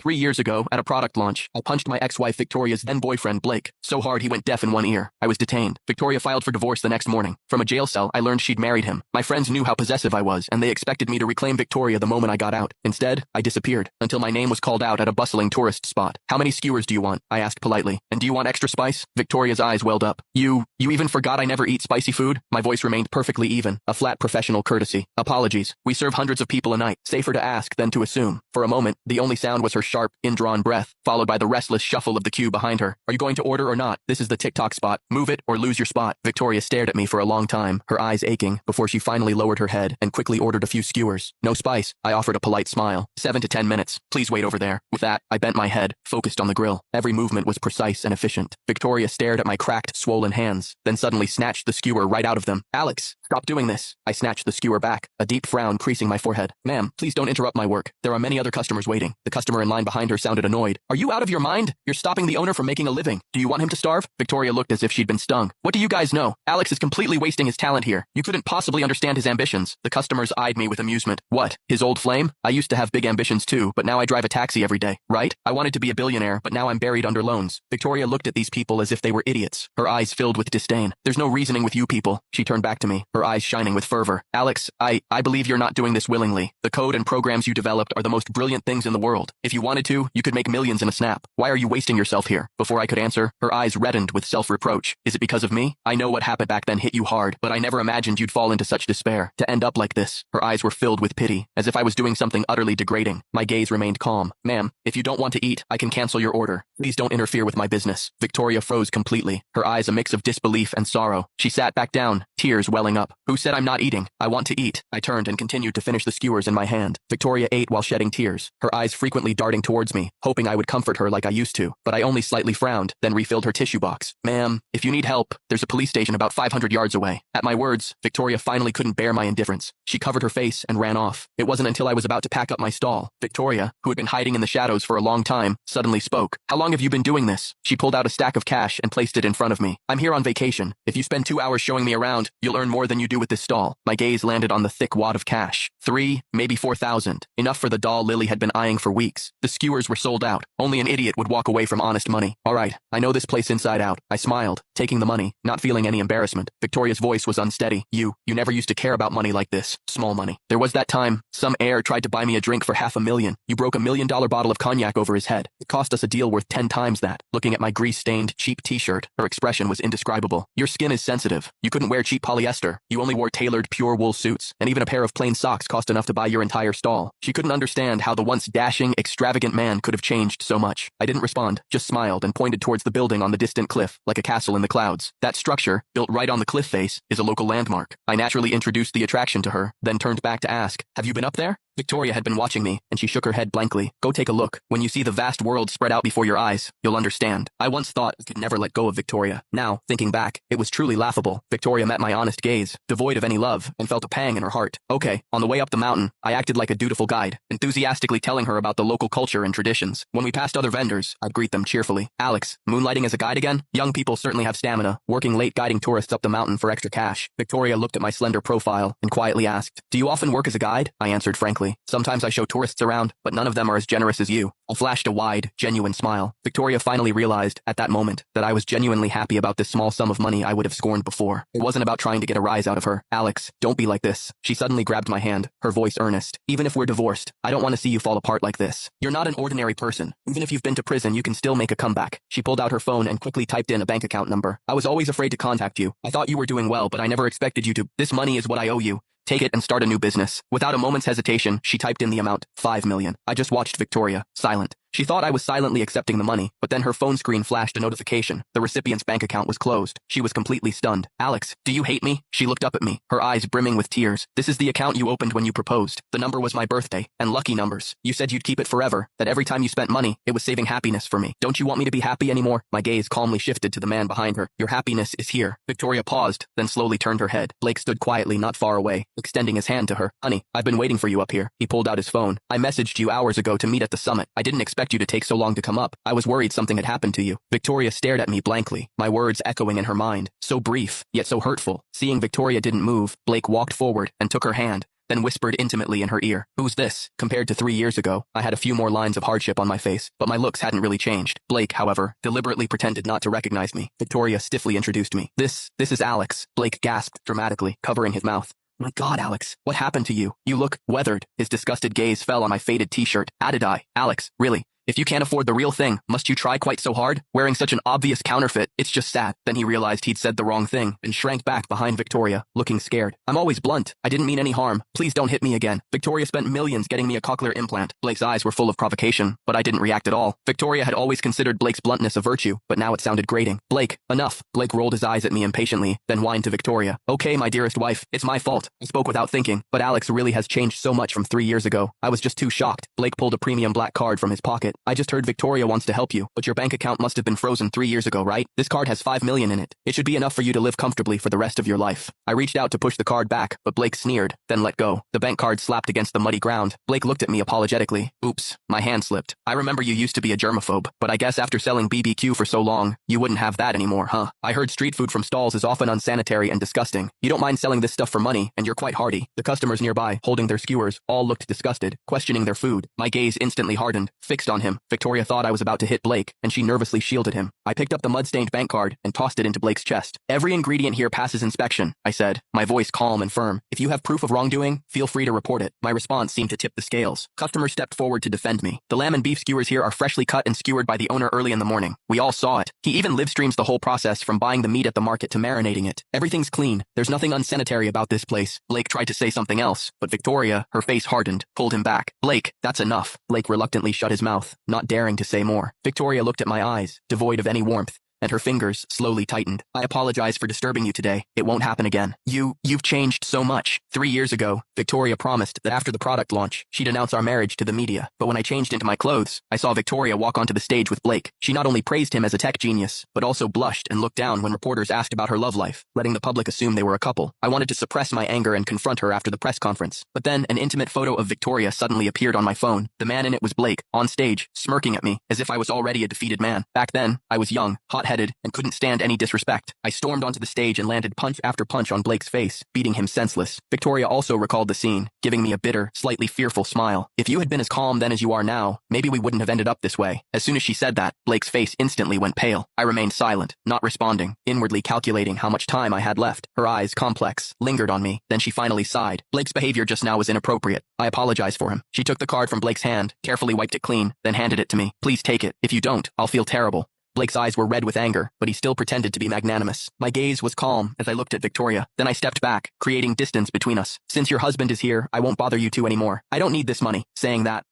3 years ago, at a product launch, I punched my ex-wife Victoria's then-boyfriend Blake so hard he went deaf in one ear. I was detained. Victoria filed for divorce the next morning. From a jail cell, I learned she'd married him. My friends knew how possessive I was, and they expected me to reclaim Victoria the moment I got out. Instead, I disappeared, until my name was called out at a bustling tourist spot. How many skewers do you want? I asked politely. And do you want extra spice? Victoria's eyes welled up. You even forgot I never eat spicy food? My voice remained perfectly even, a flat professional courtesy. Apologies. We serve hundreds of people a night. Safer to ask than to assume. For a moment, the only sound was her sharp, indrawn breath, followed by the restless shuffle of the queue behind her. Are you going to order or not? This is the TikTok spot. Move it or lose your spot. Victoria stared at me for a long time, her eyes aching, before she finally lowered her head and quickly ordered a few skewers. No spice. I offered a polite smile. 7 to 10 minutes. Please wait over there. With that, I bent my head, focused on the grill. Every movement was precise and efficient. Victoria stared at my cracked, swollen hands, then suddenly snatched the skewer right out of them. Alex, stop doing this. I snatched the skewer back, a deep frown creasing my forehead. Ma'am, please don't interrupt my work. There are many other customers waiting. The customer in line behind her sounded annoyed. Are you out of your mind? You're stopping the owner from making a living. Do you want him to starve? Victoria looked as if she'd been stung. What do you guys know? Alex is completely wasting his talent here. You couldn't possibly understand his ambitions. The customers eyed me with amusement. What? His old flame? I used to have big ambitions too, but now I drive a taxi every day, right? I wanted to be a billionaire, but now I'm buried under loans. Victoria looked at these people as if they were idiots, her eyes filled with disdain. There's no reasoning with you people. She turned back to me, her eyes shining with fervor. Alex, I believe you're not doing this willingly. The code and programs you developed are the most brilliant things in the world. If you wanted to, you could make millions in a snap. Why are you wasting yourself here? Before I could answer, her eyes reddened with self-reproach. Is it because of me? I know what happened back then hit you hard, but I never imagined you'd fall into such despair, to end up like this. Her eyes were filled with pity, as if I was doing something utterly degrading. My gaze remained calm. Ma'am, if you don't want to eat, I can cancel your order. Please don't interfere with my business. Victoria froze completely, her eyes a mix of disbelief and sorrow. She sat back down, tears welling up. Who said I'm not eating? I want to eat. I turned and continued to finish the skewers in my hand. Victoria ate while shedding tears, her eyes frequently darting towards me, hoping I would comfort her like I used to, but I only slightly frowned, then refilled her tissue box. Ma'am, if you need help, there's a police station about 500 yards away. At my words, Victoria finally couldn't bear my indifference. She covered her face and ran off. It wasn't until I was about to pack up my stall, Victoria, who had been hiding in the shadows for a long time, suddenly spoke. How long have you been doing this? She pulled out a stack of cash and placed it in front of me. I'm here on vacation. If you spend 2 hours showing me around, you'll earn more than you do with this stall. My gaze landed on the thick wad of cash. 3, maybe 4,000. Enough for the doll Lily had been eyeing for weeks. The skewers were sold out. Only an idiot would walk away from honest money. All right, I know this place inside out. I smiled, taking the money, not feeling any embarrassment. Victoria's voice was unsteady. You never used to care about money like this. Small money. There was that time, some heir tried to buy me a drink for $500,000. You broke $1 million bottle of cognac over his head. It cost us a deal worth 10 times that. Looking at my grease-stained, cheap t-shirt, her expression was indescribable. Your skin is sensitive. You couldn't wear cheap polyester. You only wore tailored, pure wool suits, and even a pair of plain socks cost enough to buy your entire stall. She couldn't understand how the once dashing, extravagant man could have changed so much. I didn't respond, just smiled and pointed towards the building on the distant cliff, like a castle in the clouds. That structure, built right on the cliff face, is a local landmark. I naturally introduced the attraction to her, then turned back to ask, have you been up there? Victoria had been watching me, and she shook her head blankly. Go take a look. When you see the vast world spread out before your eyes, you'll understand. I once thought I could never let go of Victoria. Now, thinking back, it was truly laughable. Victoria met my honest gaze, devoid of any love, and felt a pang in her heart. Okay, on the way up the mountain, I acted like a dutiful guide, enthusiastically telling her about the local culture and traditions. When we passed other vendors, I'd greet them cheerfully. Alex, moonlighting as a guide again? Young people certainly have stamina, working late guiding tourists up the mountain for extra cash. Victoria looked at my slender profile and quietly asked, do you often work as a guide? I answered frankly. Sometimes I show tourists around, but none of them are as generous as you. I flashed a wide, genuine smile. Victoria finally realized, at that moment, that I was genuinely happy about this small sum of money I would have scorned before. It wasn't about trying to get a rise out of her. Alex, don't be like this. She suddenly grabbed my hand, her voice earnest. Even if we're divorced, I don't want to see you fall apart like this. You're not an ordinary person. Even if you've been to prison, you can still make a comeback. She pulled out her phone and quickly typed in a bank account number. I was always afraid to contact you. I thought you were doing well, but I never expected you to. This money is what I owe you. Take it and start a new business. Without a moment's hesitation, she typed in the amount, 5 million. I just watched Victoria, silent. She thought I was silently accepting the money, but then her phone screen flashed a notification. The recipient's bank account was closed. She was completely stunned. Alex, do you hate me? She looked up at me, her eyes brimming with tears. This is the account you opened when you proposed. The number was my birthday, and lucky numbers. You said you'd keep it forever, that every time you spent money, it was saving happiness for me. Don't you want me to be happy anymore? My gaze calmly shifted to the man behind her. Your happiness is here. Victoria paused, then slowly turned her head. Blake stood quietly not far away, extending his hand to her. Honey, I've been waiting for you up here. He pulled out his phone. I messaged you hours ago to meet at the summit. I didn't expect you to take so long to come up. I was worried something had happened to you. Victoria stared at me blankly, my words echoing in her mind. So brief, yet so hurtful. Seeing Victoria didn't move, Blake walked forward and took her hand. then whispered intimately in her ear, "Who's this?" Compared to 3 years ago, I had a few more lines of hardship on my face, but my looks hadn't really changed. Blake, however, deliberately pretended not to recognize me. Victoria stiffly introduced me. This is Alex," Blake gasped dramatically, covering his mouth. "My God, Alex, what happened to you? You look weathered." His disgusted gaze fell on my faded t-shirt. Added I, "Alex, really? If you can't afford the real thing, must you try quite so hard? Wearing such an obvious counterfeit, it's just sad." Then he realized he'd said the wrong thing and shrank back behind Victoria, looking scared. "I'm always blunt. I didn't mean any harm. Please don't hit me again. Victoria spent millions getting me a cochlear implant." Blake's eyes were full of provocation, but I didn't react at all. Victoria had always considered Blake's bluntness a virtue, but now it sounded grating. "Blake, enough." Blake rolled his eyes at me impatiently, then whined to Victoria. "Okay, my dearest wife, it's my fault. I spoke without thinking, but Alex really has changed so much from 3 years ago. I was just too shocked." Blake pulled a premium black card from his pocket. "I just heard Victoria wants to help you, but your bank account must have been frozen 3 years ago, right? This card has 5 million in it. It should be enough for you to live comfortably for the rest of your life." I reached out to push the card back, but Blake sneered, then let go. The bank card slapped against the muddy ground. Blake looked at me apologetically. "Oops, my hand slipped. I remember you used to be a germaphobe, but I guess after selling BBQ for so long, you wouldn't have that anymore, huh? I heard street food from stalls is often unsanitary and disgusting. You don't mind selling this stuff for money, and you're quite hardy." The customers nearby, holding their skewers, all looked disgusted, questioning their food. My gaze instantly hardened, fixed on him. Victoria thought I was about to hit Blake, and she nervously shielded him. I picked up the mud-stained bank card and tossed it into Blake's chest. "Every ingredient here passes inspection," I said, my voice calm and firm. "If you have proof of wrongdoing, feel free to report it." My response seemed to tip the scales. Customers stepped forward to defend me. "The lamb and beef skewers here are freshly cut and skewered by the owner early in the morning. We all saw it. He even live streams the whole process from buying the meat at the market to marinating it. Everything's clean. There's nothing unsanitary about this place." Blake tried to say something else, but Victoria, her face hardened, pulled him back. "Blake, that's enough." Blake reluctantly shut his mouth, not daring to say more. Victoria looked at my eyes, devoid of any warmth, and her fingers slowly tightened. "I apologize for disturbing you today. It won't happen again. You've changed so much. 3 years ago, Victoria promised that after the product launch, she'd announce our marriage to the media. But when I changed into my clothes, I saw Victoria walk onto the stage with Blake. She not only praised him as a tech genius, but also blushed and looked down when reporters asked about her love life, letting the public assume they were a couple. I wanted to suppress my anger and confront her after the press conference. But then an intimate photo of Victoria suddenly appeared on my phone. The man in it was Blake, on stage, smirking at me, as if I was already a defeated man. Back then, I was young, hot-headed, and couldn't stand any disrespect. I stormed onto the stage and landed punch after punch on Blake's face, beating him senseless. Victoria also recalled the scene, giving me a bitter, slightly fearful smile. "If you had been as calm then as you are now, maybe we wouldn't have ended up this way." As soon as she said that, Blake's face instantly went pale. I remained silent, not responding, inwardly calculating how much time I had left. Her eyes, complex, lingered on me. Then she finally sighed. "Blake's behavior just now was inappropriate. I apologize for him." She took the card from Blake's hand, carefully wiped it clean, then handed it to me. "Please take it. If you don't, I'll feel terrible." Blake's eyes were red with anger, but he still pretended to be magnanimous. My gaze was calm as I looked at Victoria. Then I stepped back, creating distance between us. "Since your husband is here, I won't bother you two anymore. I don't need this money." Saying that,